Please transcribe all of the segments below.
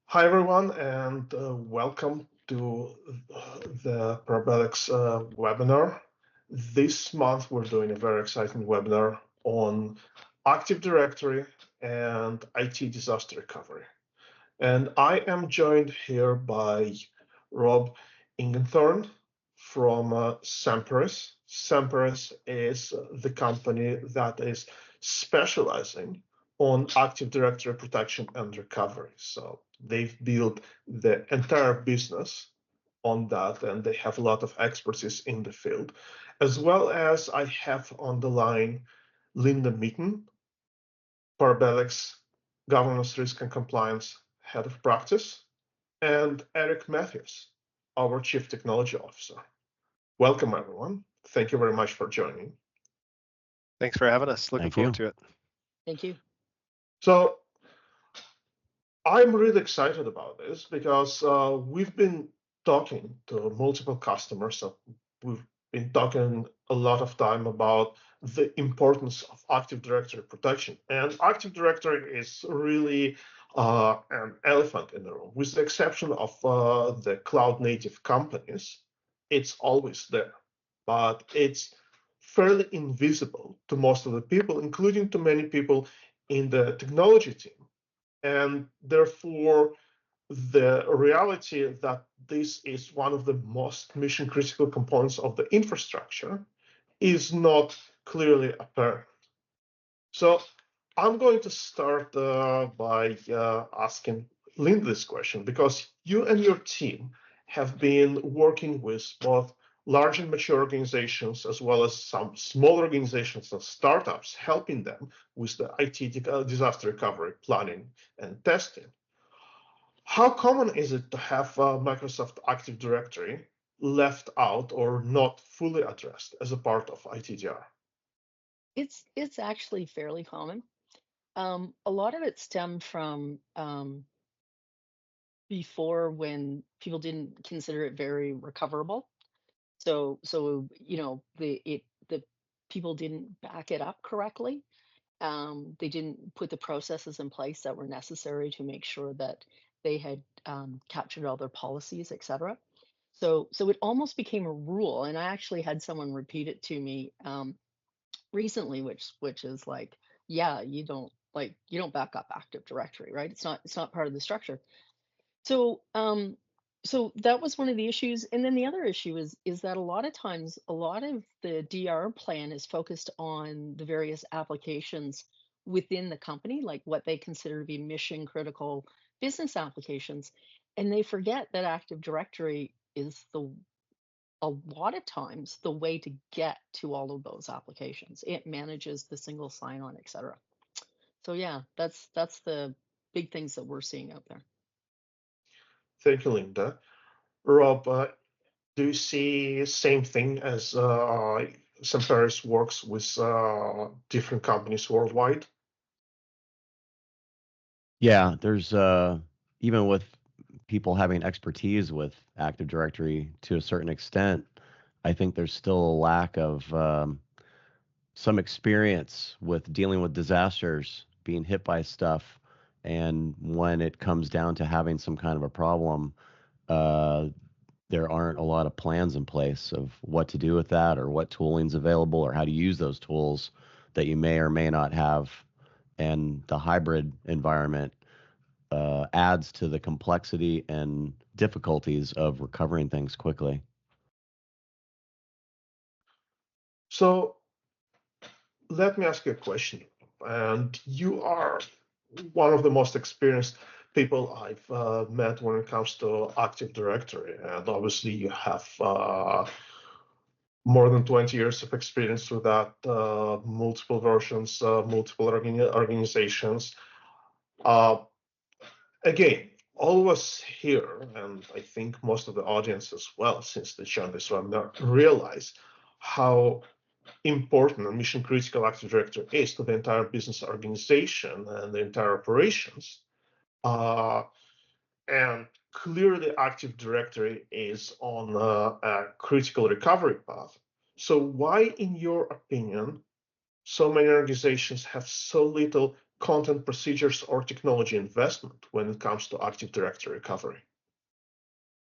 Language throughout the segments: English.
Hi, everyone, and welcome to the Parabellyx webinar. This month, we're doing a very exciting webinar on Active Directory and IT disaster recovery. And I am joined here by Rob Ingenthron from Semperis. Semperis is the company that is specializing on Active Directory protection and recovery. So they've built the entire business on that, and they have a lot of expertise in the field. As well as I have on the line Linda Mitton, Parabelyx Governance, Risk and Compliance Head of Practice, and Eric Matthews, our Chief Technology Officer. Welcome, everyone. Thank you very much for joining. Thanks for having us. Looking forward to it. Thank you. So I'm really excited about this because we've been talking to multiple customers. We've been talking a lot of time about the importance of Active Directory protection. And Active Directory is really an elephant in the room. With the exception of the cloud native companies, it's always there, but it's fairly invisible to most of the people, including to many people in the technology team. And therefore, the reality that this is one of the most mission critical components of the infrastructure is not clearly apparent. So I'm going to start by asking Linda this question, because you and your team have been working with both large and mature organizations, as well as some small organizations and startups, helping them with the IT disaster recovery planning and testing. How common is it to have Microsoft Active Directory left out or not fully addressed as a part of ITDR? It's actually fairly common. A lot of it stemmed from before, when people didn't consider it very recoverable. So the people didn't back it up correctly. They didn't put the processes in place that were necessary to make sure that they had captured all their policies, etc. So it almost became a rule, and I actually had someone repeat it to me recently, which is like, yeah, you don't back up Active Directory, right? It's not part of the structure. So so that was one of the issues. And then the other issue is that a lot of times, a lot of the DR plan is focused on the various applications within the company, like what they consider to be mission critical business applications. And they forget that Active Directory is a lot of times the way to get to all of those applications. It manages the single sign-on, etc. So yeah, that's the big things that we're seeing out there. Thank you, Linda. Rob, do you see same thing as Semperis works with different companies worldwide? Yeah, there's even with people having expertise with Active Directory to a certain extent, I think there's still a lack of some experience with dealing with disasters, being hit by stuff, and when it comes down to having some kind of a problem, there aren't a lot of plans in place of what to do with that, or what tooling's available, or how to use those tools that you may or may not have. And the hybrid environment adds to the complexity and difficulties of recovering things quickly. So let me ask you a question. And you are one of the most experienced people I've met when it comes to Active Directory. And obviously you have more than 20 years of experience with that, multiple versions, multiple organizations. Again, all of us here, and I think most of the audience as well, since they joined this webinar, realize how important and mission critical Active Directory is to the entire business organization and the entire operations. And clearly Active Directory is on a critical recovery path. So why, in your opinion, so many organizations have so little content, procedures, or technology investment when it comes to Active Directory recovery?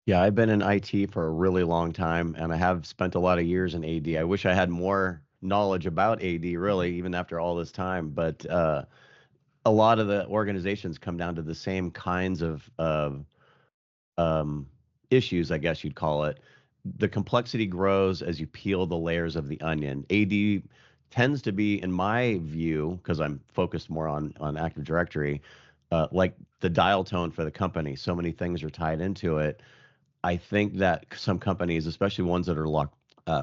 Yeah, I've been in IT for a really long time, and I have spent a lot of years in AD. I wish I had more knowledge about AD, really, even after all this time. But a lot of the organizations come down to the same kinds of issues, I guess you'd call it. The complexity grows as you peel the layers of the onion. AD tends to be, in my view, because I'm focused more on Active Directory, like the dial tone for the company. So many things are tied into it. I think that some companies, especially ones that are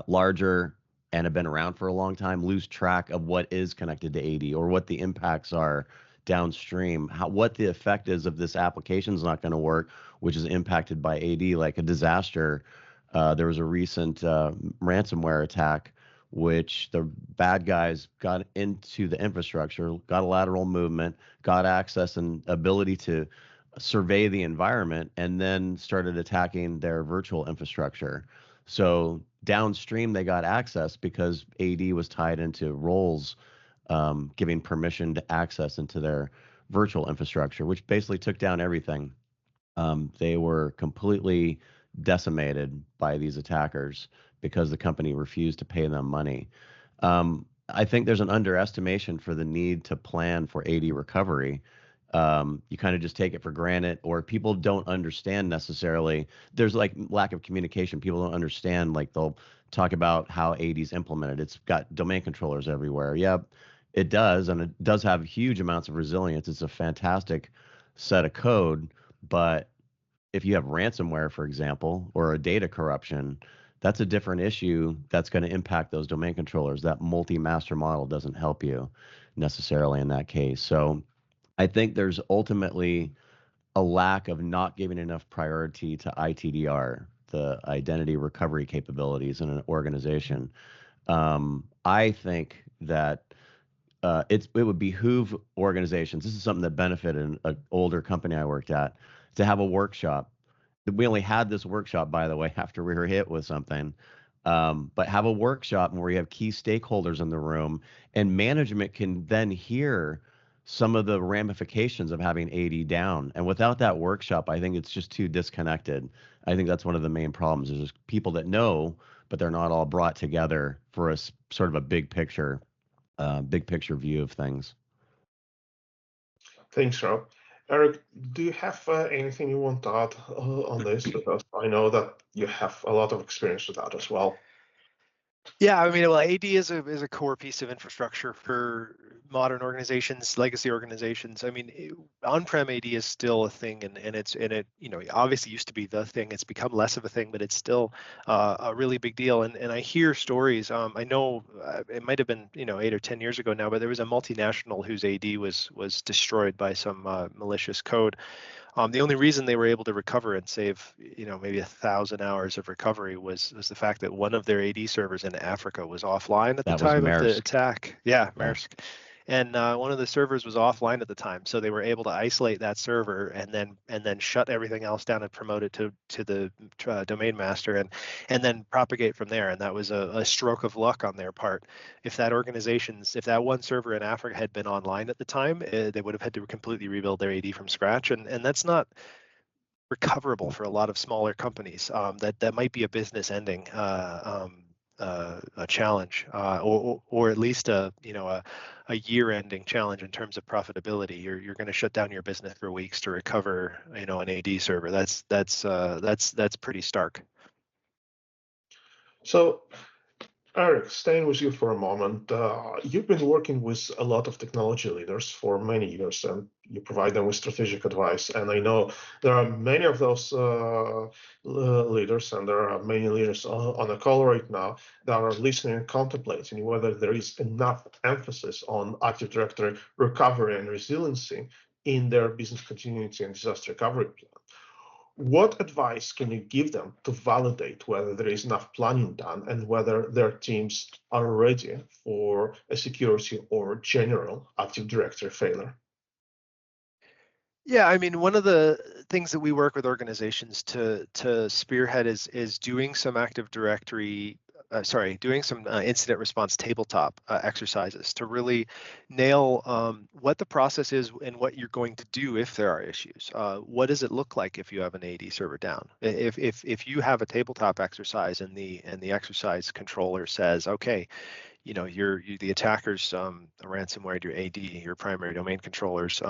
larger and have been around for a long time, lose track of what is connected to AD or what the impacts are downstream, what the effect is if this application is not going to work, which is impacted by AD, like a disaster. There was a recent ransomware attack, which the bad guys got into the infrastructure, got a lateral movement, got access and ability to survey the environment, and then started attacking their virtual infrastructure. So downstream, they got access because AD was tied into roles, giving permission to access into their virtual infrastructure, which basically took down everything. They were completely decimated by these attackers because the company refused to pay them money. I think there's an underestimation for the need to plan for AD recovery. You kind of just take it for granted, or people don't understand necessarily. There's like lack of communication. People don't understand, like they'll talk about how AD is implemented. It's got domain controllers everywhere. Yep, it does. And it does have huge amounts of resilience. It's a fantastic set of code. But if you have ransomware, for example, or a data corruption, that's a different issue that's going to impact those domain controllers. That multi-master model doesn't help you necessarily in that case. So I think there's ultimately a lack of not giving enough priority to ITDR, the identity recovery capabilities in an organization. I think that it would behoove organizations. This is something that benefited an older company I worked at, to have a workshop. We only had this workshop, by the way, after we were hit with something. But have a workshop where you have key stakeholders in the room, and management can then hear some of the ramifications of having AD down. And without that workshop, I think it's just too disconnected. I think that's one of the main problems. Is just people that know, but they're not all brought together for a sort of a big picture view of things. Thanks, Rob. Eric, do you have anything you want to add on this? Because I know that you have a lot of experience with that as well. Yeah, I mean, well, AD is a core piece of infrastructure for modern organizations, legacy organizations. I mean, on-prem AD is still a thing, and it obviously used to be the thing. It's become less of a thing, but it's still a really big deal. And I hear stories. I know it might have been 8 or 10 years ago now, but there was a multinational whose AD was destroyed by some malicious code. The only reason they were able to recover and save, maybe 1,000 hours of recovery was the fact that one of their AD servers in Africa was offline at the time of the attack. Yeah, Maersk. And one of the servers was offline at the time, so they were able to isolate that server and then shut everything else down and promote it to the domain master and then propagate from there. And that was a stroke of luck on their part. If that one server in Africa had been online at the time, they would have had to completely rebuild their AD from scratch, and that's not recoverable for a lot of smaller companies. That might be a business ending a challenge, or at least a year-ending challenge in terms of profitability. You're going to shut down your business for weeks to recover, an AD server. That's pretty stark. So, Eric, staying with you for a moment, you've been working with a lot of technology leaders for many years, and you provide them with strategic advice. And I know there are many of those leaders, and there are many leaders on the call right now that are listening and contemplating whether there is enough emphasis on Active Directory recovery and resiliency in their business continuity and disaster recovery plan. What advice can you give them to validate whether there is enough planning done and whether their teams are ready for a security or general Active Directory failure? Yeah, I mean, one of the things that we work with organizations to spearhead is doing some Active Directory incident response tabletop exercises to really nail what the process is and what you're going to do if there are issues. What does it look like if you have an AD server down? If you have a tabletop exercise and the exercise controller says, okay, you know, the attackers, the ransomware, your AD, your primary domain controllers,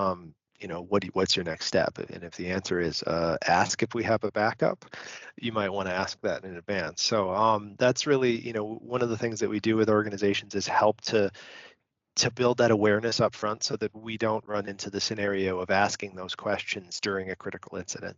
you know, what's your next step? And if the answer is ask if we have a backup, you might want to ask that in advance. So that's really, you know, one of the things that we do with organizations is help to build that awareness up front so that we don't run into the scenario of asking those questions during a critical incident.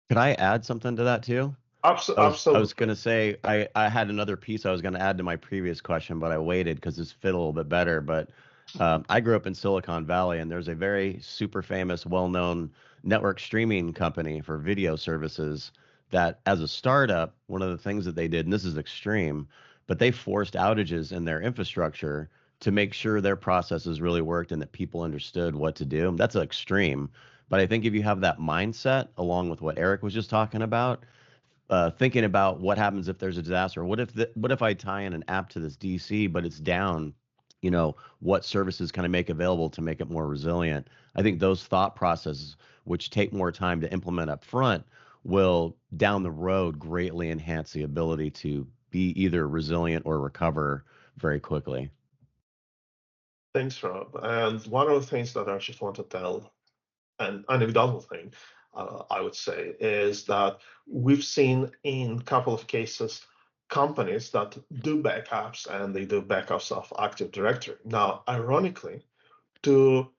Could I add something to that too? Absolutely. I was going to say, I had another piece I was going to add to my previous question, but I waited because this fit a little bit better. But I grew up in Silicon Valley, and there's a very super famous, well-known network streaming company for video services that, as a startup, one of the things that they did, and this is extreme, but they forced outages in their infrastructure to make sure their processes really worked and that people understood what to do. That's extreme. But I think if you have that mindset, along with what Eric was just talking about, thinking about what happens if there's a disaster. What if I tie in an app to this DC, but it's down? You know, what services can I make available to make it more resilient? I think those thought processes, which take more time to implement up front, will down the road greatly enhance the ability to be either resilient or recover very quickly. Thanks, Rob. And one of the things that I just want to tell, an anecdotal thing, I would say, is that we've seen in a couple of cases companies that do backups, and they do backups of Active Directory. Now, ironically, to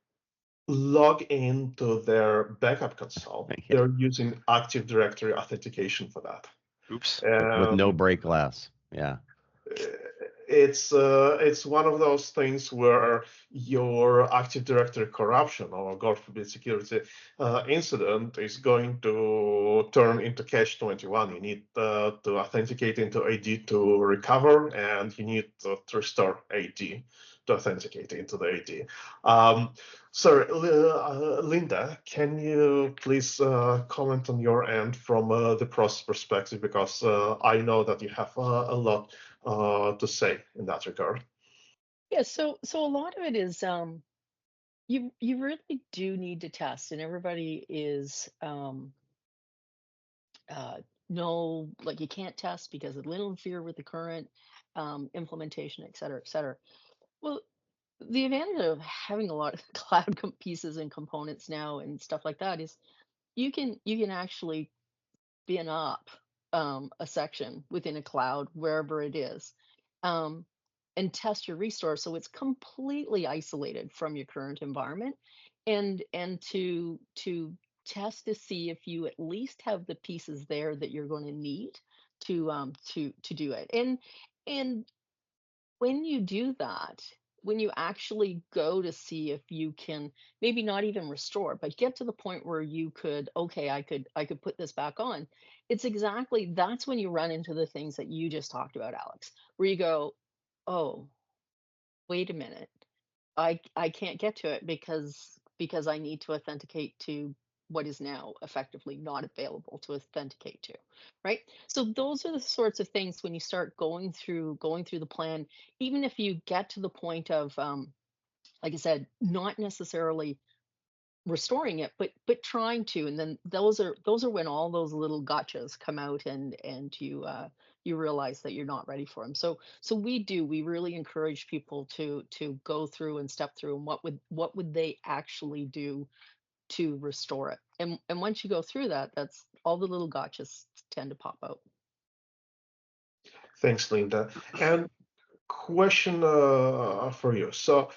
log into their backup console, they're using Active Directory authentication for that. Oops. With no break glass. Yeah. It's one of those things where your Active Directory corruption or, God forbid, security incident is going to turn into catch-21. You need to authenticate into AD to recover, and you need to restore AD to authenticate into the AD. Sorry, Linda, can you please comment on your end from the process perspective, because I know that you have a lot to say in that regard. Yeah, so a lot of it is you really do need to test, and everybody is no, like, you can't test because it'll interfere with the current implementation, et cetera, et cetera. Well, the advantage of having a lot of cloud pieces and components now and stuff like that is you can actually spin up a section within a cloud wherever it is, um, and test your resource so it's completely isolated from your current environment, and to test to see if you at least have the pieces there that you're going to need to do it. And when you do that, when you actually go to see if you can maybe not even restore, but get to the point where you could, okay, I could put this back on, it's exactly, that's when you run into the things that you just talked about, Alex, where you go, oh, wait a minute, I can't get to it because I need to authenticate to what is now effectively not available to authenticate to, right? So those are the sorts of things when you start going through the plan, even if you get to the point of like I said, not necessarily restoring it, but trying to, and then those are when all those little gotchas come out, and you realize that you're not ready for them. So we really encourage people to go through and step through, and what would they actually do to restore it, and once you go through that, that's all the little gotchas tend to pop out. Thanks, Linda. And question for you. So,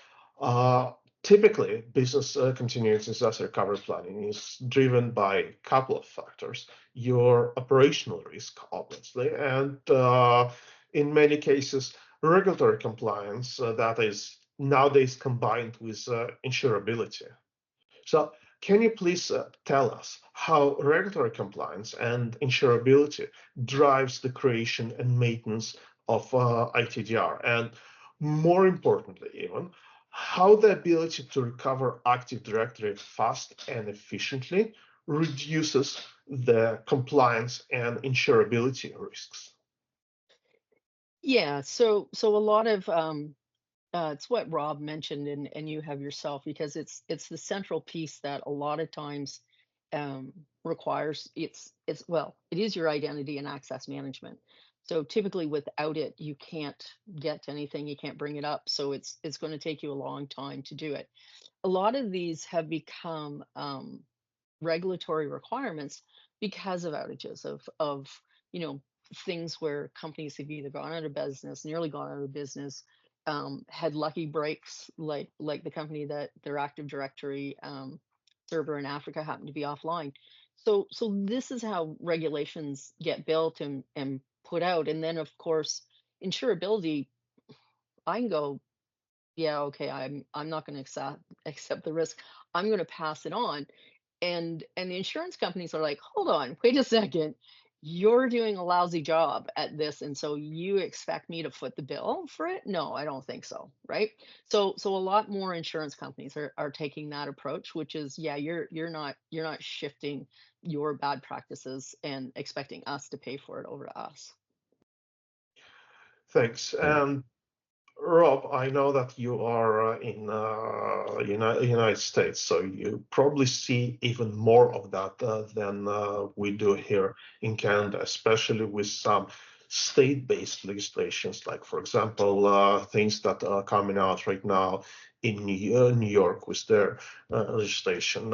typically, business continuous disaster recovery planning is driven by a couple of factors. Your operational risk, obviously, and in many cases, regulatory compliance that is nowadays combined with insurability. So, can you please tell us how regulatory compliance and insurability drives the creation and maintenance of ITDR? And more importantly, even, how the ability to recover Active Directory fast and efficiently reduces the compliance and insurability risks? Yeah, so a lot of it's what Rob mentioned, and you have yourself, because it's the central piece that a lot of times requires, it's well, it is your identity and access management. So typically without it, you can't get to anything, you can't bring it up. So it's going to take you a long time to do it. A lot of these have become regulatory requirements because of outages of you know things where companies have either gone out of business, nearly gone out of business, had lucky breaks, like the company that their Active Directory server in Africa happened to be offline. So this is how regulations get built and put out. And then of course insurability, I can go, yeah, okay, I'm not going to accept the risk. I'm going to pass it on. And the insurance companies are like, hold on, wait a second. You're doing a lousy job at this, and so you expect me to foot the bill for it? No, I don't think so, right? So a lot more insurance companies are taking that approach, which is, yeah, you're not shifting your bad practices and expecting us to pay for it over to us. Thanks. And Rob, I know that you are in United States, so you probably see even more of that than we do here in Canada, especially with some state-based legislations, like, for example, things that are coming out right now in New York with their legislation.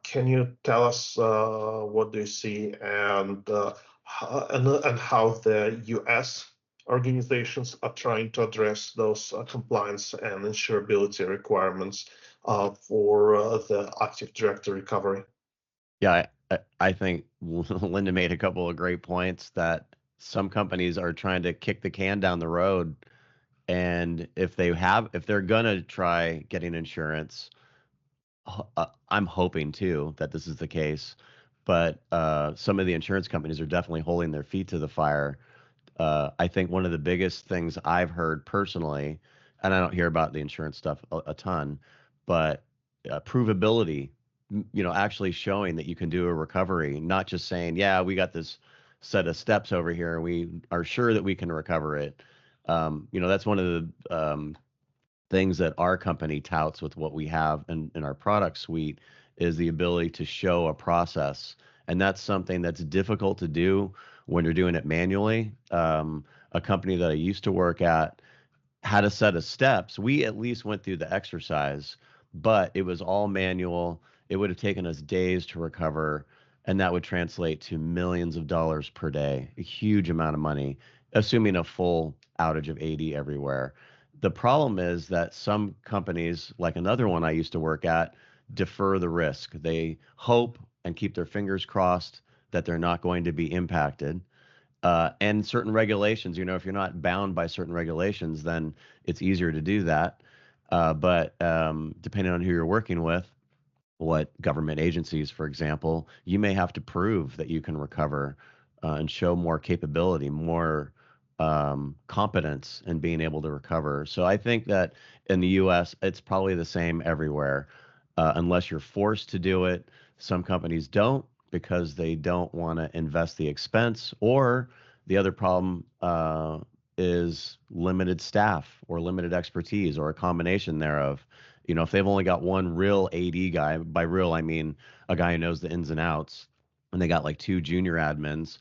Can you tell us what do you see, and how the US organizations are trying to address those compliance and insurability requirements for the Active Directory recovery? Yeah, I think Linda made a couple of great points that some companies are trying to kick the can down the road. And if they're gonna try getting insurance, I'm hoping too that this is the case. But some of the insurance companies are definitely holding their feet to the fire. I think one of the biggest things I've heard personally, and I don't hear about the insurance stuff a ton, but provability, actually showing that you can do a recovery, not just saying, yeah, we got this set of steps over here and we are sure that we can recover it. That's one of the things that our company touts with what we have in our product suite is the ability to show a process. And that's something that's difficult to do when you're doing it manually. A company that I used to work at had a set of steps. We at least went through the exercise, but it was all manual. It would have taken us days to recover, and that would translate to millions of dollars per day, a huge amount of money, assuming a full outage of 80 everywhere. The problem is that some companies, like another one I used to work at, defer the risk. They hope and keep their fingers crossed that they're not going to be impacted. And certain regulations, if you're not bound by certain regulations, then it's easier to do that. But depending on who you're working with, what government agencies, for example, you may have to prove that you can recover and show more capability, more competence in being able to recover. So I think that in the US, it's probably the same everywhere. Unless you're forced to do it, some companies don't because they don't want to invest the expense, or the other problem is limited staff or limited expertise or a combination thereof. If they've only got one real AD guy, by real, I mean a guy who knows the ins and outs, and they got like two junior admins,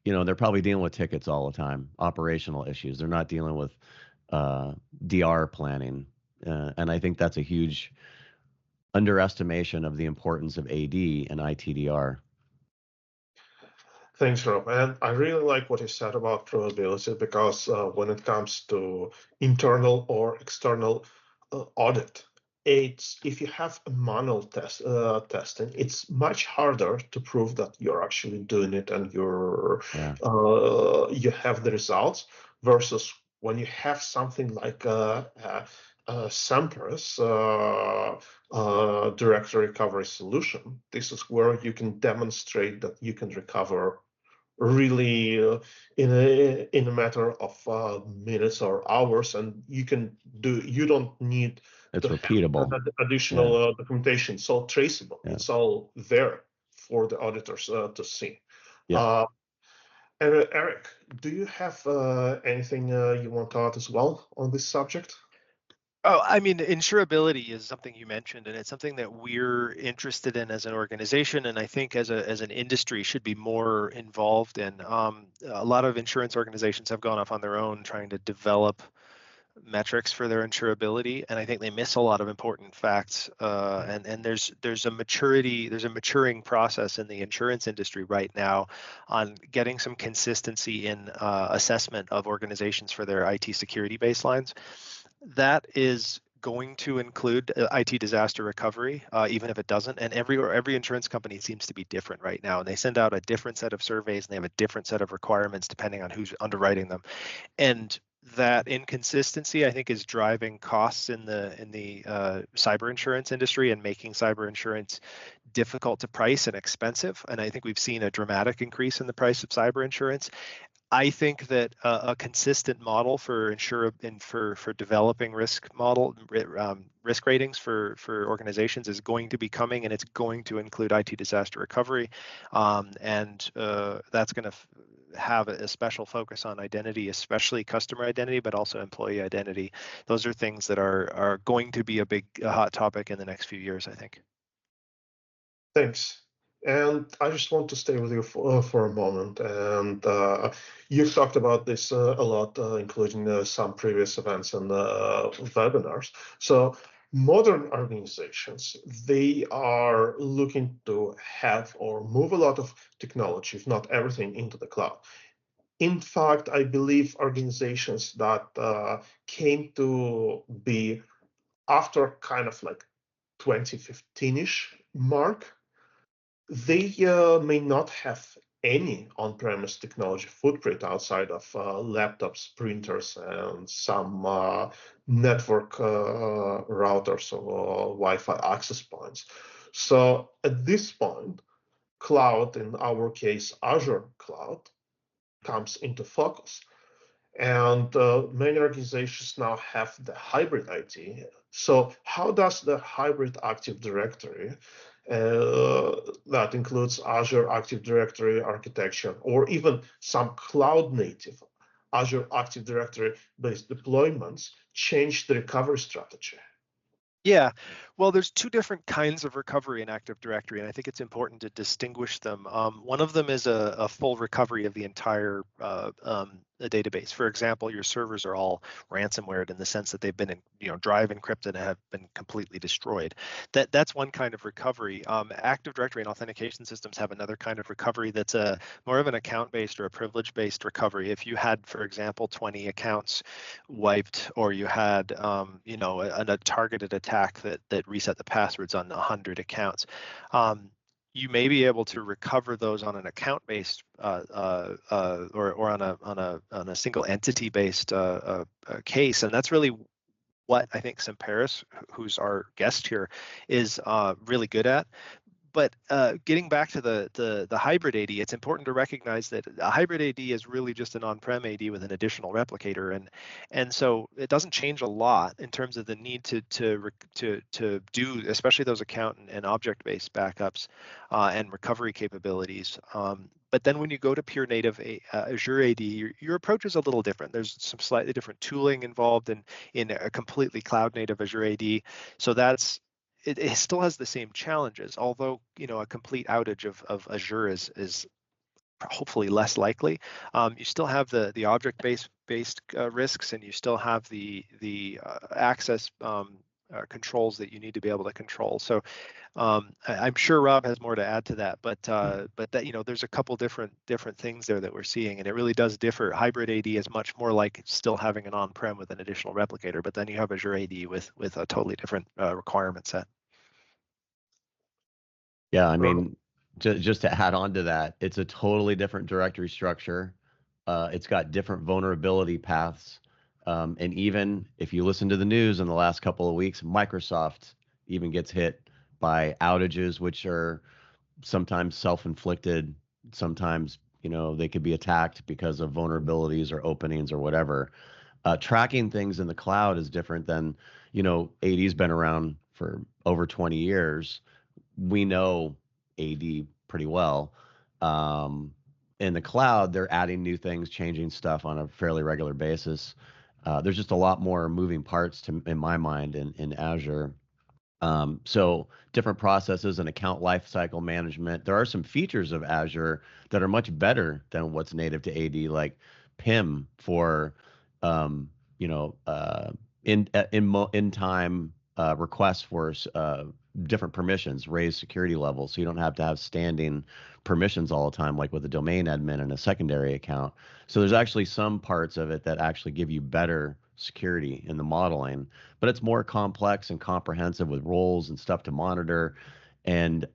they're probably dealing with tickets all the time, operational issues. They're not dealing with DR planning. And I think that's a huge underestimation of the importance of AD and ITDR. Thanks, Rob. And I really like what you said about probability, because when it comes to internal or external audit, if you have a manual testing, it's much harder to prove that you're actually doing it and you have the results, versus when you have something like Semperis directory recovery solution. This is where you can demonstrate that you can recover really in a matter of minutes or hours, and you don't need It's to repeatable. have additional documentation. It's all traceable. It's all there for the auditors to see. Yeah. Eric, do you have anything you want to add as well on this subject? Oh, I mean, insurability is something you mentioned, and it's something that we're interested in as an organization, and I think as an industry should be more involved in. A lot of insurance organizations have gone off on their own trying to develop metrics for their insurability, and I think they miss a lot of important facts. And there's a maturing process in the insurance industry right now on getting some consistency in assessment of organizations for their IT security baselines. That is going to include IT disaster recovery, even if it doesn't. And every insurance company seems to be different right now, and they send out a different set of surveys and they have a different set of requirements depending on who's underwriting them. And that inconsistency, I think, is driving costs in the cyber insurance industry and making cyber insurance difficult to price and expensive. And I think we've seen a dramatic increase in the price of cyber insurance. I think that a consistent model for for developing risk ratings for organizations is going to be coming, and it's going to include IT disaster recovery, and that's going to have a special focus on identity, especially customer identity, but also employee identity. Those are things that are going to be a hot topic in the next few years, I think. Thanks. And I just want to stay with you for a moment. And you've talked about this a lot, including some previous events and webinars. So modern organizations, they are looking to have or move a lot of technology, if not everything, into the cloud. In fact, I believe organizations that came to be after kind of like 2015-ish mark, they may not have any on-premise technology footprint outside of laptops, printers, and some network routers or Wi-Fi access points. So at this point, cloud, in our case, Azure cloud, comes into focus. And many organizations now have the hybrid IT. So how does the hybrid Active Directory that includes Azure Active Directory architecture, or even some cloud native Azure Active Directory based deployments, change the recovery strategy? Yeah, well, there's two different kinds of recovery in Active Directory, and I think it's important to distinguish them. One of them is a full recovery of the entire database. For example, your servers are all ransomwared in the sense that they've been, drive encrypted and have been completely destroyed. That's one kind of recovery. Active Directory and authentication systems have another kind of recovery that's more of an account-based or a privilege-based recovery. If you had, for example, 20 accounts wiped, or you had, a targeted attack that reset the passwords on 100 accounts, you may be able to recover those on an account-based or on a single entity-based case, and that's really what I think Semperis, who's our guest here, is really good at. But getting back to the hybrid AD, it's important to recognize that a hybrid AD is really just an on-prem AD with an additional replicator, and so it doesn't change a lot in terms of the need to do, especially those account and object-based backups and recovery capabilities. But then when you go to pure native Azure AD, your approach is a little different. There's some slightly different tooling involved in a completely cloud-native Azure AD, so it still has the same challenges, although a complete outage of Azure is hopefully less likely. You still have the object-based risks, and you still have the access controls that you need to be able to control. So I'm sure Rob has more to add to that, but that there's a couple different things there that we're seeing, and it really does differ. Hybrid AD is much more like still having an on-prem with an additional replicator, but then you have Azure AD with a totally different requirement set. Yeah, I mean, just to add on to that, it's a totally different directory structure. It's got different vulnerability paths. And even if you listen to the news in the last couple of weeks, Microsoft even gets hit by outages, which are sometimes self-inflicted. Sometimes, they could be attacked because of vulnerabilities or openings or whatever. Tracking things in the cloud is different than, AD's been around for over 20 years. We know AD pretty well. in the cloud, they're adding new things, changing stuff on a fairly regular basis. There's just a lot more moving parts in my mind, in Azure. So different processes and account lifecycle management. There are some features of Azure that are much better than what's native to AD, like PIM for, um, you know, in time requests for different permissions, raise security levels, so you don't have to have standing permissions all the time, like with a domain admin and a secondary account. So there's actually some parts of it that actually give you better security in the modeling, but it's more complex and comprehensive with roles and stuff to monitor. And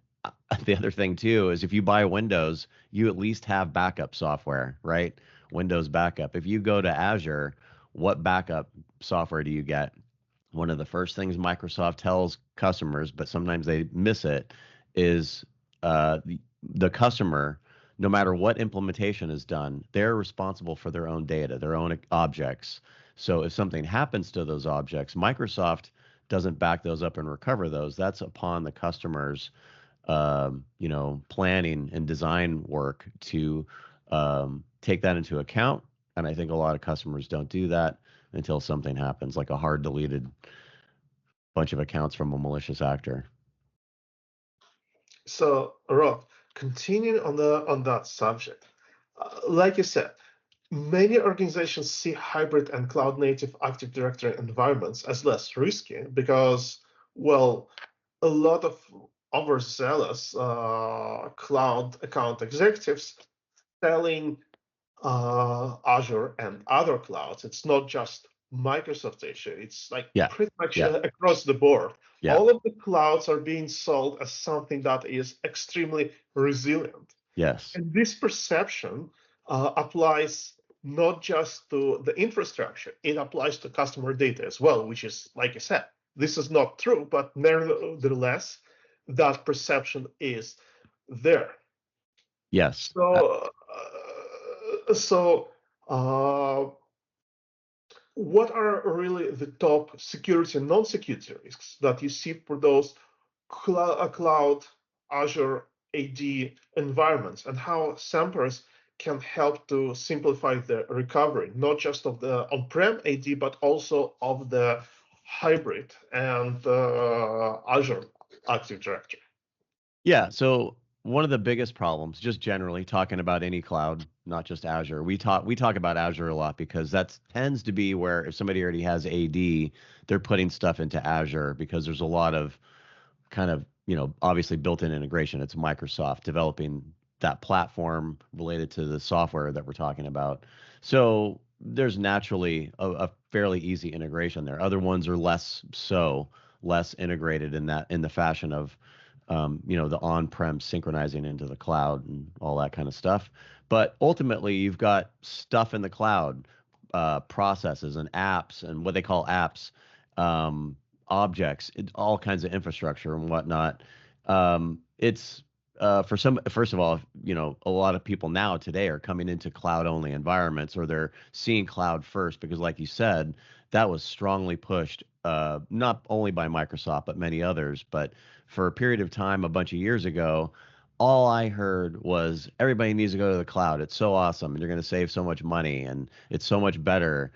the other thing too is if you buy Windows, you at least have backup software, right? Windows backup. If you go to Azure, what backup software do you get? One of the first things Microsoft tells customers, but sometimes they miss it, is the customer, no matter what implementation is done, they're responsible for their own data, their own objects. So if something happens to those objects, Microsoft doesn't back those up and recover those. That's upon the customer's planning and design work to take that into account. And I think a lot of customers don't do that until something happens, like a hard deleted bunch of accounts from a malicious actor. So, Rob, continuing on that subject, like you said, many organizations see hybrid and cloud-native Active Directory environments as less risky because, well, a lot of overzealous cloud account executives selling Azure and other clouds. It's not just Microsoft issue. It's like pretty much across the board. Yeah. All of the clouds are being sold as something that is extremely resilient. Yes. And this perception applies not just to the infrastructure, it applies to customer data as well, which is, like I said, this is not true, but nevertheless, that perception is there. Yes. So, what are really the top security and non-security risks that you see for those cloud Azure AD environments, and how Semperis can help to simplify the recovery, not just of the on-prem AD, but also of the hybrid and Azure Active Directory? Yeah, so one of the biggest problems, just generally talking about any cloud, not just Azure, we talk about Azure a lot because that tends to be where if somebody already has AD, they're putting stuff into Azure because there's a lot of kind of, obviously built-in integration. It's Microsoft developing that platform related to the software that we're talking about. So there's naturally a fairly easy integration there. Other ones are less integrated in the fashion of the on-prem synchronizing into the cloud and all that kind of stuff. But ultimately, you've got stuff in the cloud, processes and apps and what they call apps, objects, all kinds of infrastructure and whatnot. It's first of all, a lot of people now today are coming into cloud-only environments, or they're seeing cloud first because, like you said, that was strongly pushed, not only by Microsoft, but many others. But for a period of time, a bunch of years ago, all I heard was everybody needs to go to the cloud. It's so awesome, and you're going to save so much money, and it's so much better.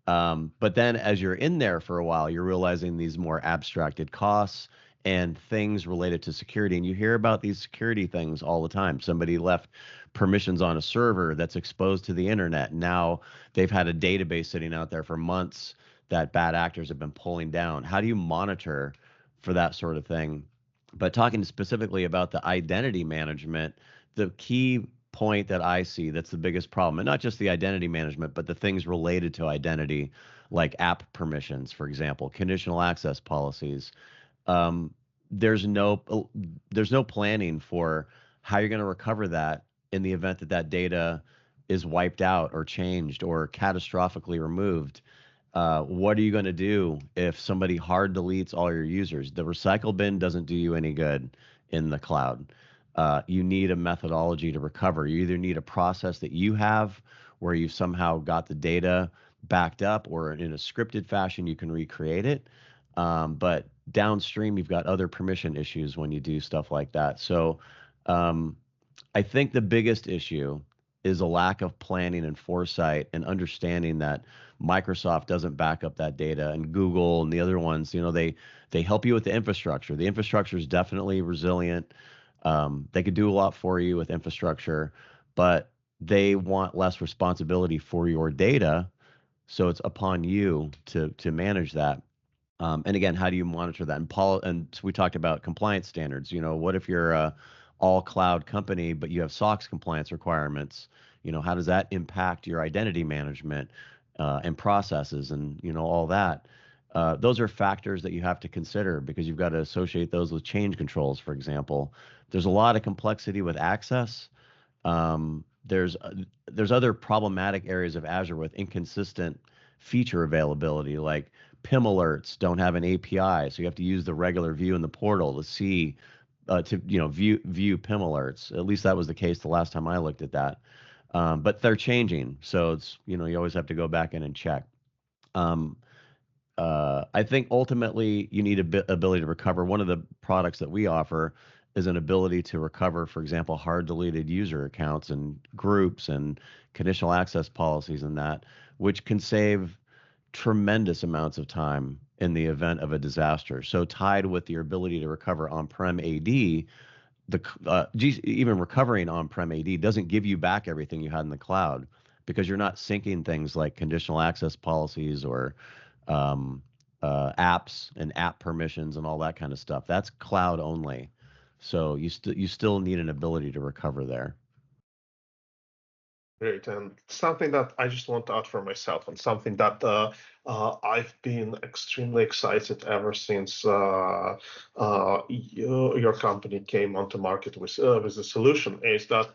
But then as you're in there for a while, you're realizing these more abstracted costs and things related to security. And you hear about these security things all the time. Somebody left permissions on a server that's exposed to the internet. Now they've had a database sitting out there for months that bad actors have been pulling down. How do you monitor for that sort of thing? But talking specifically about the identity management, the key point that I see that's the biggest problem, and not just the identity management, but the things related to identity, like app permissions, for example, conditional access policies. There's no planning for how you're going to recover that in the event that data is wiped out or changed or catastrophically removed. What are you going to do if somebody hard deletes all your users? The recycle bin doesn't do you any good in the cloud. You need a methodology to recover. You either need a process that you have where you've somehow got the data backed up, or in a scripted fashion, you can recreate it. But downstream, you've got other permission issues when you do stuff like that. So I think the biggest issue is a lack of planning and foresight and understanding that Microsoft doesn't back up that data, and Google and the other ones, they help you with the infrastructure. The infrastructure is definitely resilient. They could do a lot for you with infrastructure, but they want less responsibility for your data. So it's upon you to manage that. And again, how do you monitor that? And so we talked about compliance standards. What if you're a all cloud company, but you have SOX compliance requirements? How does that impact your identity management and processes and all that? Those are factors that you have to consider because you've got to associate those with change controls, for example. There's a lot of complexity with access. There's other problematic areas of Azure with inconsistent feature availability, like PIM alerts don't have an API, so you have to use the regular view in the portal to see view PIM alerts. At least that was the case the last time I looked at that. But they're changing, so it's you always have to go back in and check. I think ultimately you need ability to recover. One of the products that we offer is an ability to recover, for example, hard deleted user accounts and groups and conditional access policies and that, which can save tremendous amounts of time in the event of a disaster. So tied with your ability to recover on-prem AD, even recovering on-prem AD doesn't give you back everything you had in the cloud because you're not syncing things like conditional access policies or apps and app permissions and all that kind of stuff. That's cloud only. So you still need an ability to recover there. Great, and something that I just want to add for myself, and something that I've been extremely excited ever since your company came onto market with a solution, is that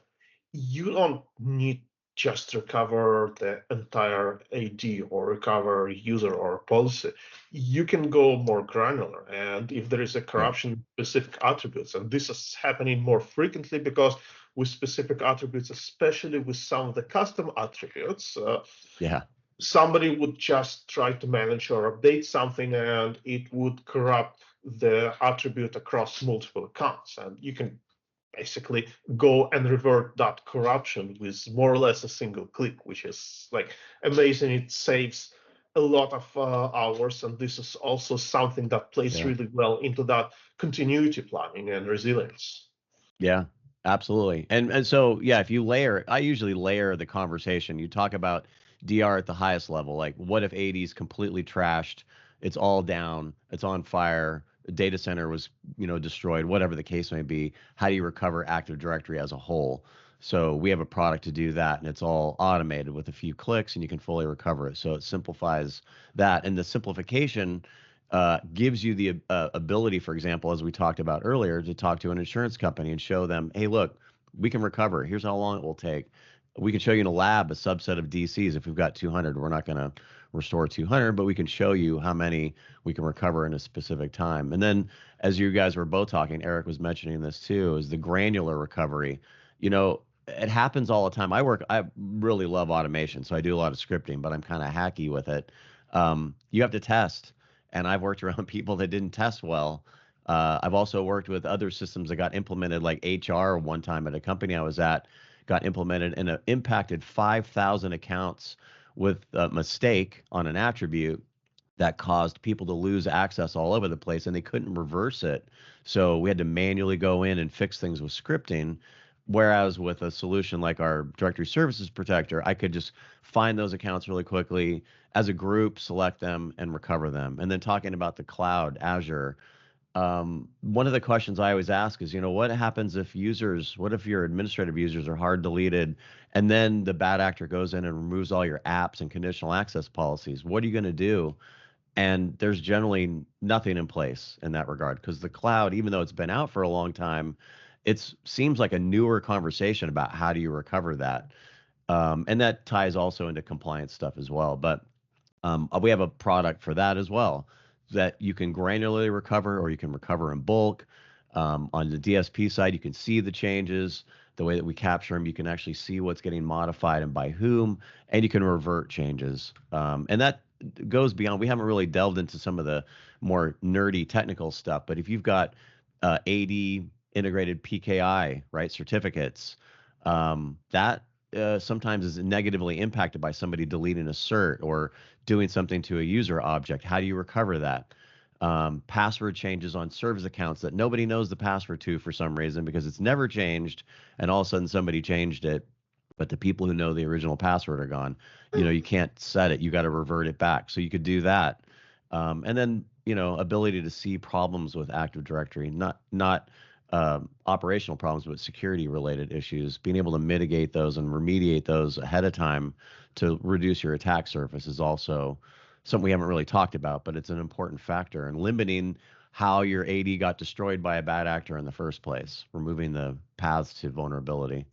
you don't need just to recover the entire AD or recover user or policy. You can go more granular, and if there is a corruption specific attributes, and this is happening more frequently because with specific attributes, especially with some of the custom attributes, somebody would just try to manage or update something and it would corrupt the attribute across multiple accounts. And you can basically go and revert that corruption with more or less a single click, which is like amazing. It saves a lot of hours, and this is also something that plays really well into that continuity planning and resilience. Yeah, absolutely. And so, if you I usually layer the conversation. You talk about DR at the highest level, like what if AD is completely trashed, it's all down, it's on fire, the data center was, destroyed, whatever the case may be. How do you recover Active Directory as a whole? So we have a product to do that, and it's all automated with a few clicks, and you can fully recover it. So it simplifies that, and the simplification gives you the ability, for example, as we talked about earlier, to talk to an insurance company and show them, hey, look, we can recover. Here's how long it will take. We can show you in a lab a subset of DCs. If we've got 200, we're not going to restore 200, but we can show you how many we can recover in a specific time. And then, as you guys were both talking, Eric was mentioning this too, is the granular recovery. It happens all the time. I really love automation, so I do a lot of scripting, but I'm kind of hacky with it. You have to test. And I've worked around people that didn't test well. I've also worked with other systems that got implemented, like HR one time at a company I was at, got implemented and it impacted 5,000 accounts with a mistake on an attribute that caused people to lose access all over the place, and they couldn't reverse it. So we had to manually go in and fix things with scripting. Whereas with a solution like our Directory Services Protector, I could just find those accounts really quickly as a group, select them, and recover them. And then talking about the cloud, Azure, one of the questions I always ask is, what happens if what if your administrative users are hard deleted, and then the bad actor goes in and removes all your apps and conditional access policies? What are you going to do? And there's generally nothing in place in that regard, because the cloud, even though it's been out for a long time, it seems like a newer conversation about how do you recover that. And that ties also into compliance stuff as well. But we have a product for that as well, that you can granularly recover, or you can recover in bulk. On the DSP side, you can see the changes, the way that we capture them. You can actually see what's getting modified and by whom, and you can revert changes. And that goes beyond. We haven't really delved into some of the more nerdy technical stuff, but if you've got AD integrated PKI, right, certificates, that sometimes is negatively impacted by somebody deleting a cert or doing something to a user object. How do you recover that? Password changes on service accounts that nobody knows the password to for some reason because it's never changed, and all of a sudden somebody changed it, but the people who know the original password are gone. You can't set it. You got to revert it back. So you could do that. And then, ability to see problems with Active Directory, not operational problems, but security related issues, being able to mitigate those and remediate those ahead of time to reduce your attack surface is also something we haven't really talked about, but it's an important factor in limiting how your AD got destroyed by a bad actor in the first place, removing the paths to vulnerability.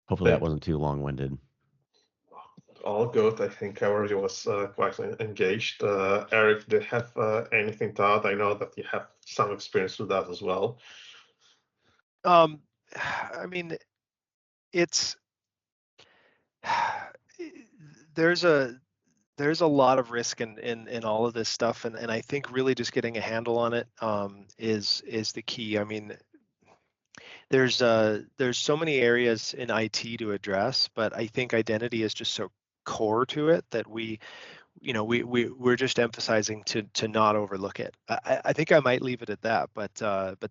Hopefully that wasn't too long-winded. All good. I think everybody was quite engaged. Eric, do you have anything to add? I know that you have some experience with that as well. I mean, it's there's a lot of risk in all of this stuff, and I think really just getting a handle on it is the key. I mean, there's so many areas in IT to address, but I think identity is just so core to it that we're just emphasizing to not overlook it. I think I might leave it at that, but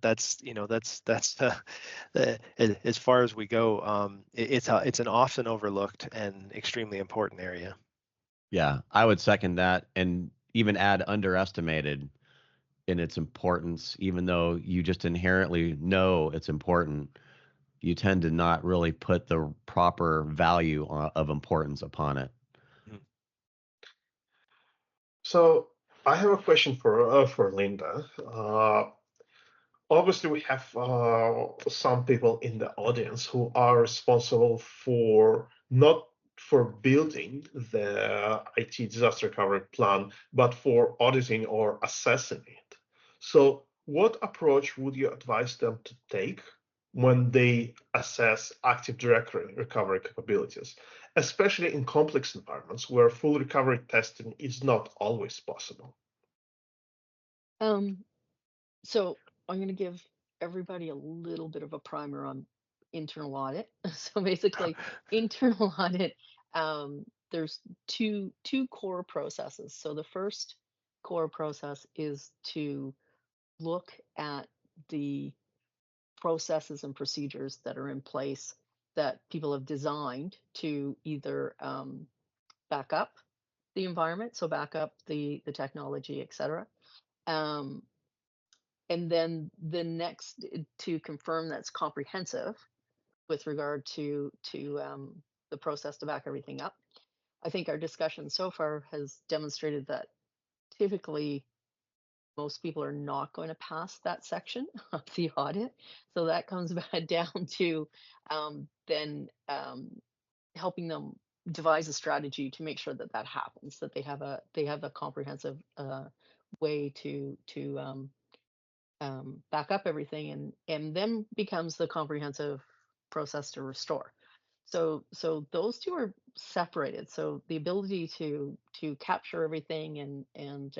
that's as far as we go. It's an often overlooked and extremely important area. Yeah, I would second that, and even add underestimated in its importance. Even though you just inherently know it's important, you tend to not really put the proper value of importance upon it. So I have a question for Linda. Obviously, we have some people in the audience who are responsible for not for building the IT disaster recovery plan, but for auditing or assessing it. So what approach would you advise them to take when they assess Active Directory recovery capabilities, especially in complex environments where full recovery testing is not always possible? So I'm going to give everybody a little bit of a primer on internal audit. So basically, internal audit, there's two core processes. So the first core process is to look at the processes and procedures that are in place that people have designed to either back up the environment, so back up the technology, et cetera. And then the next, to confirm that's comprehensive with regard to the process to back everything up. I think our discussion so far has demonstrated that typically most people are not going to pass that section of the audit. So that comes back down to then helping them devise a strategy to make sure that that happens, that they have a comprehensive way to back up everything, and then becomes the comprehensive process to restore. So those two are separated. So the ability to capture everything and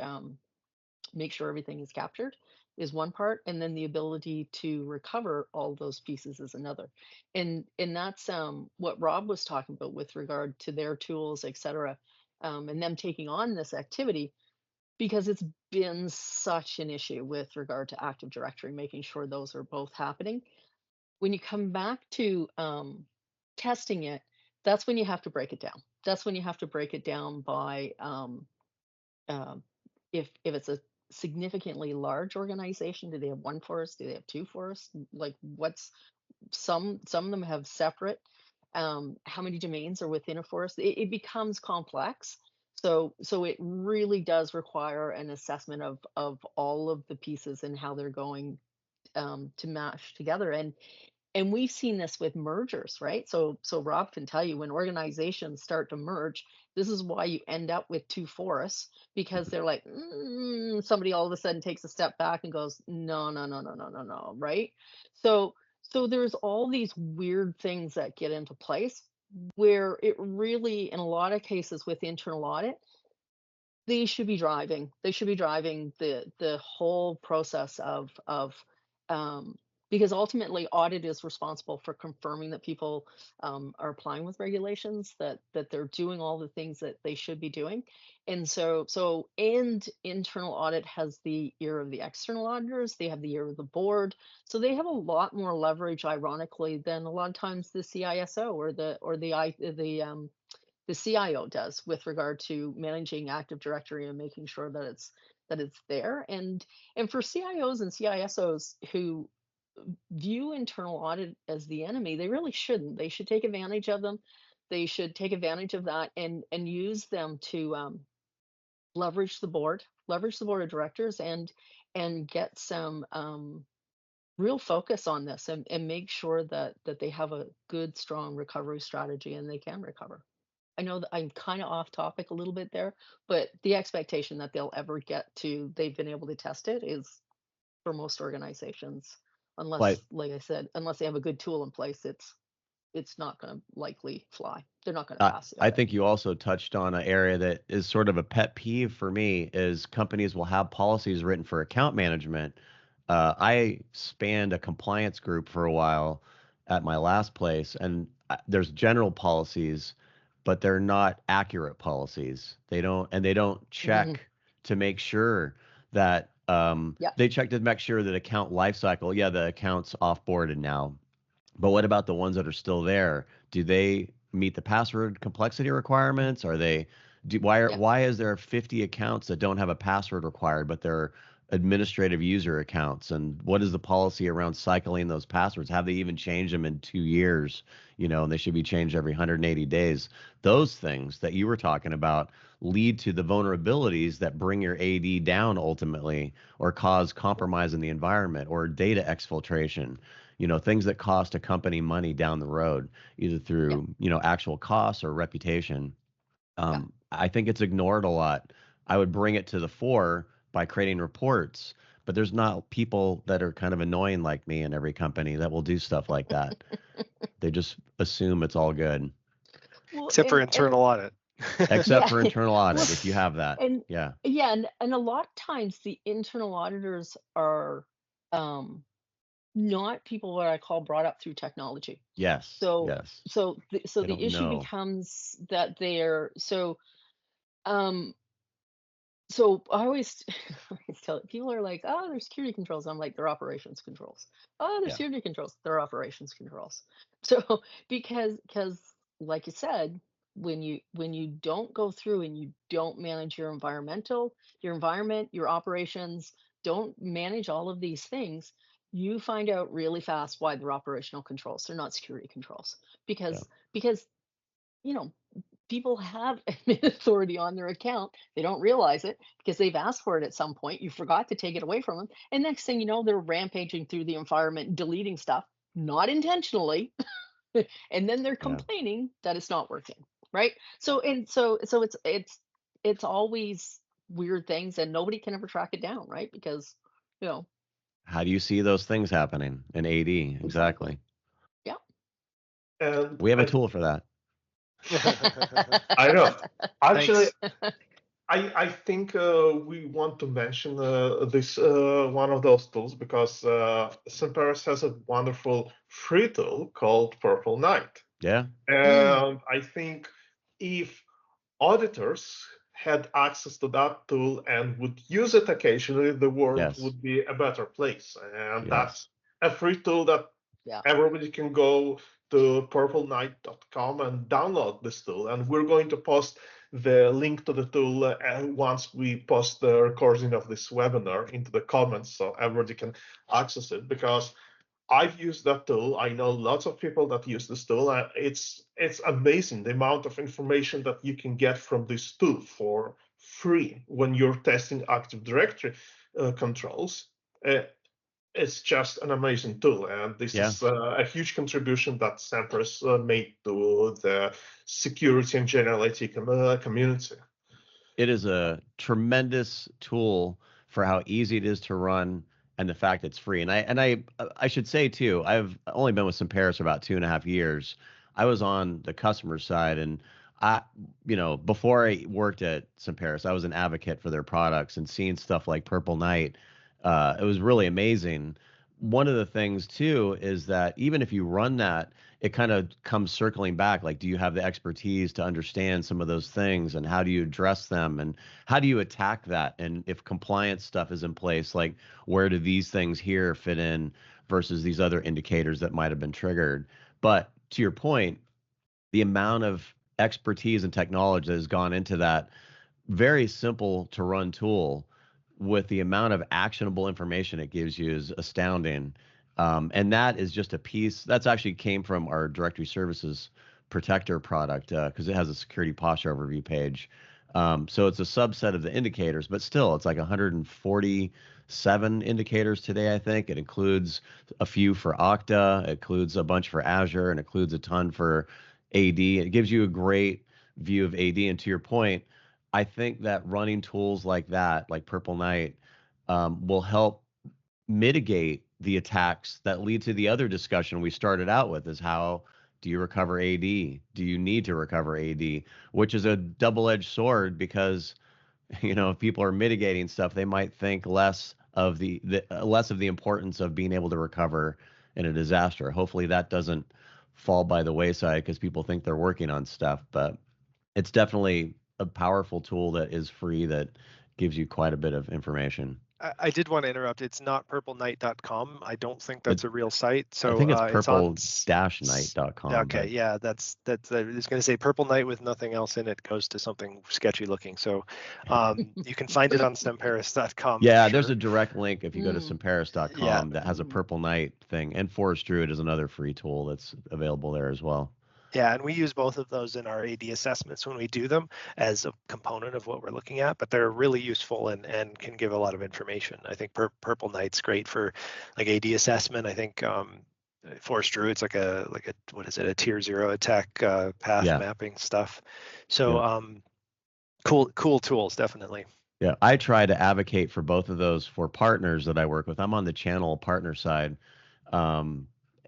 make sure everything is captured is one part, and then the ability to recover all those pieces is another. And that's what Rob was talking about with regard to their tools, et cetera, and them taking on this activity, because it's been such an issue with regard to Active Directory, making sure those are both happening. When you come back to testing it, that's when you have to break it down. That's when you have to break it down by if it's a significantly large organization, do they have one for us? Do they have two for us? Like what's some of them have separate. How many domains are within a forest? It becomes complex. So it really does require an assessment of all of the pieces and how they're going to mash together. And we've seen this with mergers, right? So Rob can tell you, when organizations start to merge, this is why you end up with two forests, because they're like, somebody all of a sudden takes a step back and goes, no, right? So there's all these weird things that get into place where it really, in a lot of cases with internal audit, they should be driving the whole process of because ultimately audit is responsible for confirming that people are applying with regulations, that they're doing all the things that they should be doing. And and internal audit has the ear of the external auditors, they have the ear of the board, so they have a lot more leverage, ironically, than a lot of times the CISO or the CIO does with regard to managing Active Directory and making sure that it's there. And for CIOs and CISOs who view internal audit as the enemy, they really shouldn't. They should take advantage of them. They should take advantage of that and use them to leverage the board of directors, and get some real focus on this, and make sure that they have a good, strong recovery strategy and they can recover. I know that I'm kind of off topic a little bit there, but the expectation that they'll ever get to they've been able to test it is, for most organizations, But unless, like I said, unless they have a good tool in place, it's not going to likely fly. They're not going to pass the I audit. think you also touched on an area that is sort of a pet peeve for me is companies will have policies written for account management. I spanned a compliance group for a while at my last place, and there's general policies, but they're not accurate policies. They don't Hmm. check to make sure that Yeah. they check to make sure that account lifecycle, yeah, the account's offboarded now, but what about the ones that are still there? Do they meet the password complexity requirements? Are they Yeah. why is there 50 accounts that don't have a password required, but they're administrative user accounts? And what is the policy around cycling those passwords? Have they even changed them in 2 years? And they should be changed every 180 days. Those things that you were talking about lead to the vulnerabilities that bring your AD down ultimately, or cause compromise in the environment or data exfiltration, things that cost a company money down the road, either Yeah. through, actual costs or reputation. Yeah. I think it's ignored a lot. I would bring it to the fore by creating reports, but there's not people that are kind of annoying like me in every company that will do stuff like that. They just assume it's all good, Well, Except for and internal audit. except yeah. for internal Well, audit, if you have that. and Yeah. yeah, and a lot of times the internal auditors are um not people what I call brought up through technology. Yes. So Yes. so They the don't issue know. becomes that they're um so I always, I always tell people are like, oh, there's security controls. I'm like, they're operations controls. Oh, there's Yeah. security controls. They're operations controls. So because like you said, when you don't go through and you don't manage your environment, your operations, don't manage all of these things, you find out really fast why they're operational controls. They're not security controls. Yeah. Because you know people have admin authority on their account. They don't realize it because they've asked for it at some point. You forgot to take it away from them. And next thing you know, they're rampaging through the environment, deleting stuff, not intentionally. And then they're Yeah. complaining that it's not working. Right. So it's always weird things and nobody can ever track it down. Right. Because, you know, How do you see those things happening in AD? exactly. Exactly. Yeah. And We have a tool for that. I know. Actually, Thanks. I think we want to mention this one of those tools because Semperis has a wonderful free tool called Purple Knight. Yeah. Mm, And I think if auditors had access to that tool and would use it occasionally, the world Yes. would be a better place. And Yes. that's a free tool that yeah. everybody can go to purpleknight.com and download this tool. And we're going to post the link to the tool once we post the recording of this webinar into the comments so everybody can access it, because I've used that tool. I know lots of people that use this tool. It's amazing the amount of information that you can get from this tool for free when you're testing Active Directory controls. Uh, it's just an amazing tool, and this Yeah. is a huge contribution that Semperis made to the security and general IT community. It is a tremendous tool for how easy it is to run and the fact it's free. And I should say too, I've only been with Semperis for about 2.5 years. I was on the customer side, and I, before I worked at Semperis, I was an advocate for their products and seeing stuff like Purple Knight. It was really amazing. one of the things too is that even if you run that, it kind of comes circling back. Like, do you have the expertise to understand some of those things, and how do you address them, and how do you attack that? And if compliance stuff is in place, like where do these things here fit in versus these other indicators that might have been triggered? But to your point, the amount of expertise and technology that has gone into that very simple to run tool with the amount of actionable information it gives you is astounding. And that is just a piece that's actually came from our directory services protector product, because it has a security posture overview page. So it's a subset of the indicators, but still it's like 147 indicators today, I think. It includes a few for Okta, it includes a bunch for Azure, and includes a ton for AD. It gives you a great view of AD. And to your point, I think that running tools like that, like Purple Knight, will help mitigate the attacks that lead to the other discussion we started out with, is how do you recover AD? Do you need to recover AD? Which is a double-edged sword, because if people are mitigating stuff, they might think less of the importance of being able to recover in a disaster. Hopefully that doesn't fall by the wayside because people think they're working on stuff, but it's definitely a powerful tool that is free, that gives you quite a bit of information. I did want to interrupt. It's not purpleknight.com. I don't think that's a real site. So I think it's it's on purple-night.com. Okay, yeah, that's. I was going to say Purple Knight with nothing else in it goes to something sketchy looking. So you can find it on Semperis.com. Yeah, there's a direct link if you go to Semperis.com Yeah. that has a Purple Knight thing, and Forest Druid is another free tool that's available there as well. Yeah, and we use both of those in our AD assessments when we do them as a component of what we're looking at, but they're really useful and can give a lot of information. I think Purple Knight's great for like AD assessment. I think Forest Druid's like a what is it, a tier 0 attack path mapping stuff. So cool tools, definitely. Yeah, I try to advocate for both of those for partners that I work with. I'm on the channel partner side.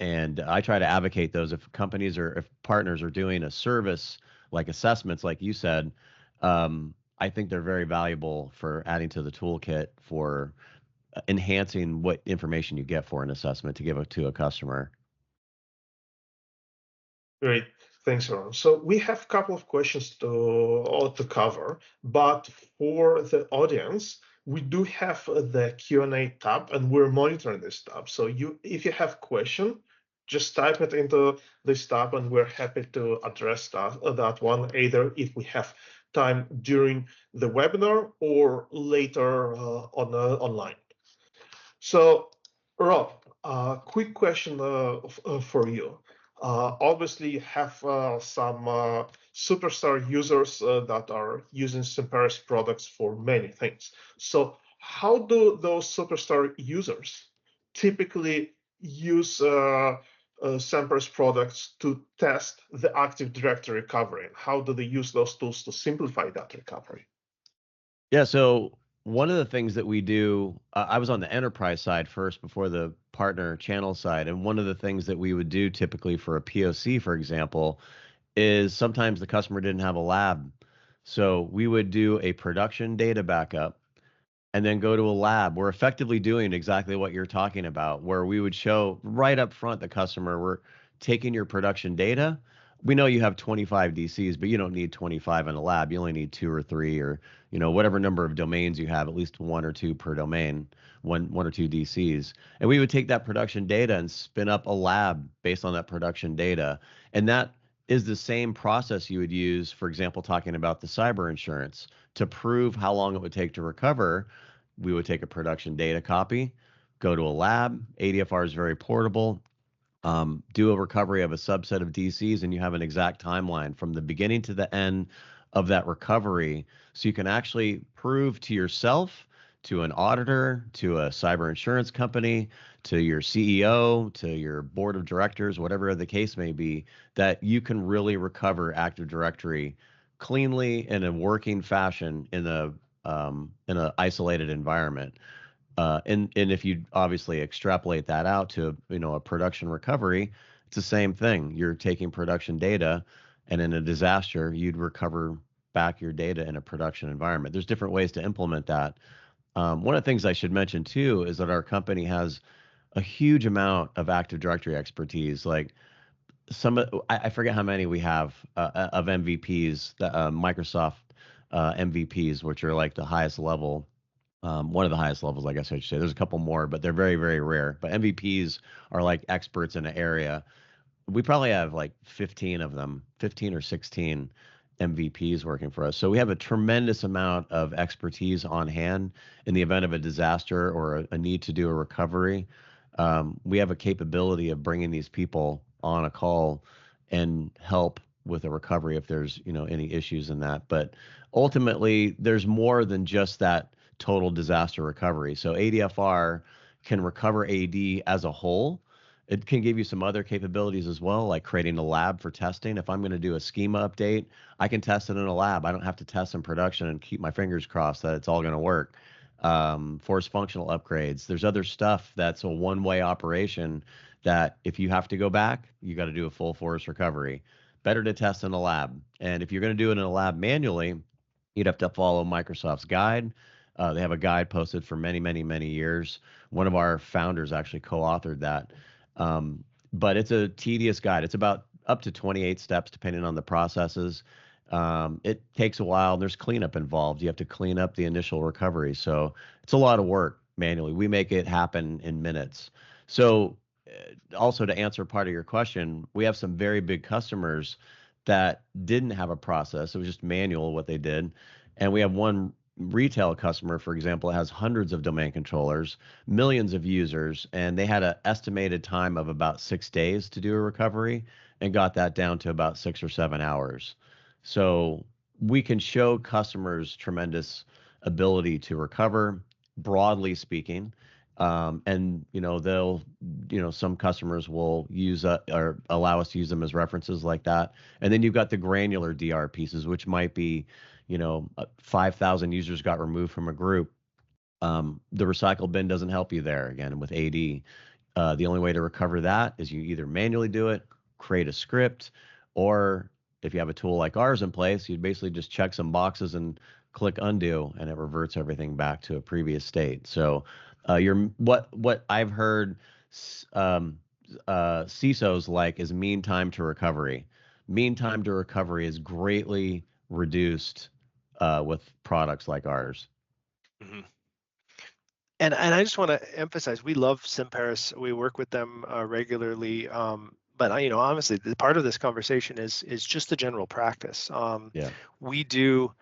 And I try to advocate those if companies or if partners are doing a service like assessments, like you said. I think they're very valuable for adding to the toolkit for enhancing what information you get for an assessment to give it to a customer. Great. Thanks, Aaron. So we have a couple of questions to cover, but for the audience, we do have the Q&A tab, and we're monitoring this tab. So if you have a question, just type it into this tab, and we're happy to address that one, either if we have time during the webinar or later online. So, Rob, quick question for you. Obviously, you have some superstar users that are using Semperis products for many things. So how do those superstar users typically use Semperis products to test the Active Directory recovery? And how do they use those tools to simplify that recovery? Yeah, so one of the things that we do, I was on the enterprise side first before the partner channel side. And one of the things that we would do typically for a POC, for example, is sometimes the customer didn't have a lab. So we would do a production data backup and then go to a lab. We're effectively doing exactly what you're talking about, where we would show right up front the customer, we're taking your production data. We know you have 25 DCs, but you don't need 25 in a lab. You only need 2 or 3, or whatever number of domains you have, at least 1 or 2 per domain, one or 2 DCs. And we would take that production data and spin up a lab based on that production data. And that is the same process you would use, for example, talking about the cyber insurance. To prove how long it would take to recover, we would take a production data copy, go to a lab. ADFR is very portable. Do a recovery of a subset of DCs, and you have an exact timeline from the beginning to the end of that recovery. So you can actually prove to yourself, to an auditor, to a cyber insurance company, to your CEO, to your board of directors, whatever the case may be, that you can really recover Active Directory cleanly in a working fashion in a isolated environment. And if you obviously extrapolate that out to a production recovery, it's the same thing. You're taking production data, and in a disaster, you'd recover back your data in a production environment. There's different ways to implement that. One of the things I should mention too is that our company has a huge amount of Active Directory expertise. Like I forget how many we have of MVPs, the Microsoft MVPs, which are like the highest level. One of the highest levels, I guess I should say. There's a couple more, but they're very, very rare. But MVPs are like experts in an area. We probably have like 15 of them, 15 or 16 MVPs working for us. So we have a tremendous amount of expertise on hand in the event of a disaster or a need to do a recovery. We have a capability of bringing these people on a call and help with a recovery if there's, any issues in that. But ultimately, there's more than just that total disaster recovery. So ADFR can recover AD as a whole. It can give you some other capabilities as well, like creating a lab for testing. If I'm going to do a schema update, I can test it in a lab. I don't have to test in production and keep my fingers crossed that it's all going to work. Force functional upgrades. There's other stuff that's a one-way operation that if you have to go back, you got to do a full force recovery. Better to test in a lab. And if you're going to do it in a lab manually, you'd have to follow Microsoft's guide. They have a guide posted for many, many, many years. One of our founders actually co-authored that. But it's a tedious guide. It's about up to 28 steps, depending on the processes. It takes a while. There's cleanup involved. You have to clean up the initial recovery. So it's a lot of work manually. We make it happen in minutes. So also to answer part of your question, we have some very big customers that didn't have a process. It was just manual what they did. And we have one retail customer, for example, has hundreds of domain controllers, millions of users, and they had an estimated time of about 6 days to do a recovery and got that down to about 6 or 7 hours. So we can show customers tremendous ability to recover, broadly speaking. And they'll, some customers will use or allow us to use them as references like that. And then you've got the granular DR pieces, which might be, 5,000 users got removed from a group. The recycle bin doesn't help you there again with AD. The only way to recover that is you either manually do it, create a script, or if you have a tool like ours in place, you'd basically just check some boxes and click undo, and it reverts everything back to a previous state. So what I've heard CISOs like is mean time to recovery. Mean time to recovery is greatly reduced with products like ours. Mm-hmm. And I just want to emphasize, we love Semperis. We work with them regularly. But honestly, the part of this conversation is just the general practice. We do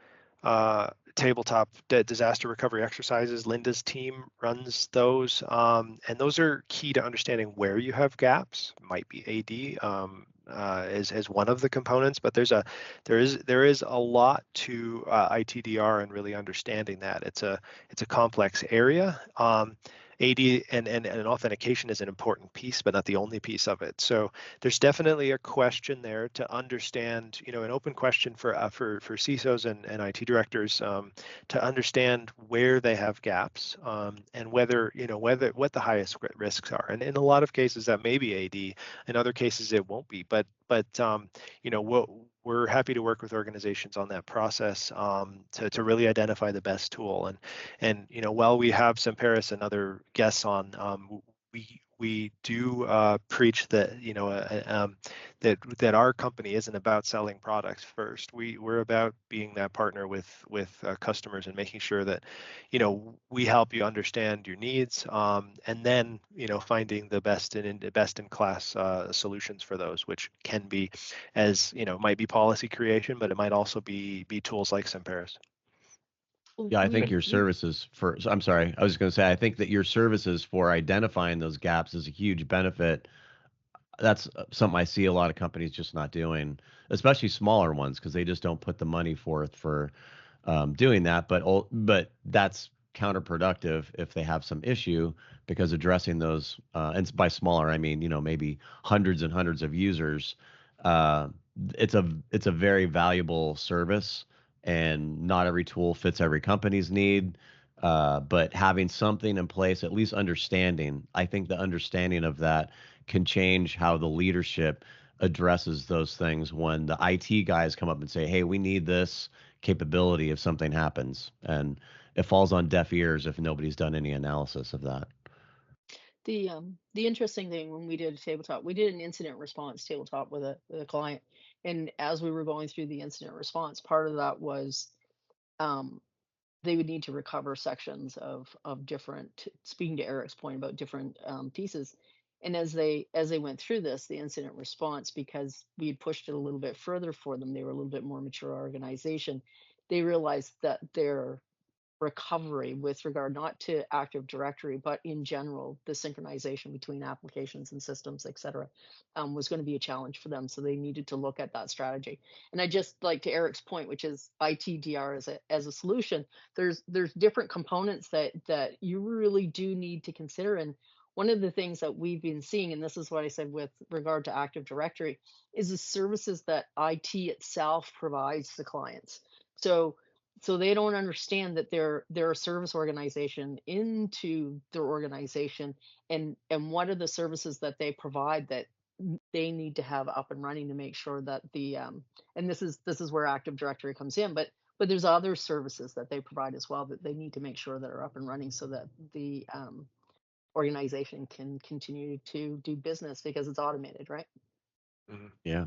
tabletop disaster recovery exercises. Linda's team runs those, and those are key to understanding where you have gaps. Might be AD. As one of the components, but there is a lot to ITDR and really understanding that it's a complex area. AD and authentication is an important piece, but not the only piece of it. So there's definitely a question there to understand, an open question for CISOs and IT directors to understand where they have gaps and whether what the highest risks are. And in a lot of cases that may be AD. In other cases it won't be. But we're happy to work with organizations on that process to really identify the best tool. And while we have Semperis and other guests on, we do preach that that our company isn't about selling products first. We're about being that partner with customers and making sure that we help you understand your needs, and then finding the best in class solutions for those, which can be might be policy creation, but it might also be tools like Semperis. Yeah, I think your services I'm sorry, I was going to say, I think that your services for identifying those gaps is a huge benefit. That's something I see a lot of companies just not doing, especially smaller ones, because they just don't put the money forth for doing that. But that's counterproductive if they have some issue, because addressing those, and by smaller, I mean, maybe hundreds and hundreds of users, it's a very valuable service. And not every tool fits every company's need, but having something in place, at least understanding, I think the understanding of that can change how the leadership addresses those things when the IT guys come up and say, hey, we need this capability if something happens. And it falls on deaf ears if nobody's done any analysis of that. The interesting thing when we did a tabletop, we did an incident response tabletop with a client, and as we were going through the incident response, part of that was um, they would need to recover sections of different. Speaking to Eric's point about different pieces, and as they went through this, the incident response, because we had pushed it a little bit further for them, they were a little bit more mature organization. They realized that their recovery with regard not to Active Directory, but in general, the synchronization between applications and systems, et cetera, was going to be a challenge for them. So they needed to look at that strategy. And I just like to Eric's point, which is ITDR as a solution. There's different components that you really do need to consider. And one of the things that we've been seeing, and this is what I said with regard to Active Directory, is the services that IT itself provides to clients. So they don't understand that they're a service organization into their organization, and what are the services that they provide that they need to have up and running to make sure that and this is where Active Directory comes in, but there's other services that they provide as well that they need to make sure that are up and running so that the organization can continue to do business because it's automated, right? Yeah.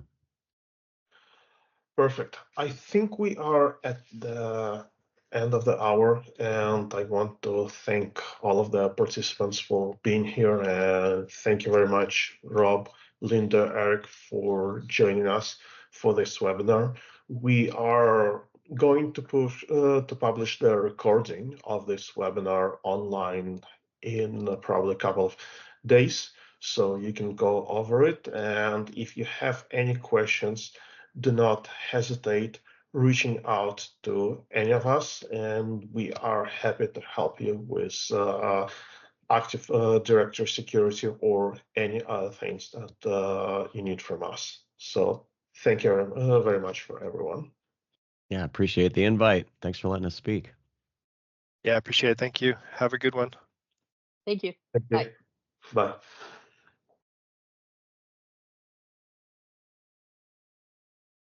Perfect. I think we are at the end of the hour, and I want to thank all of the participants for being here. And thank you very much, Rob, Linda, Eric, for joining us for this webinar. We are going to publish the recording of this webinar online in probably a couple of days, so you can go over it. And if you have any questions, do not hesitate reaching out to any of us, and we are happy to help you with Active Directory security or any other things that you need from us. So thank you very much for everyone. Yeah, appreciate the invite. Thanks for letting us speak. Yeah, appreciate it. Thank you. Have a good one. Thank you. Thank you. Bye. Bye.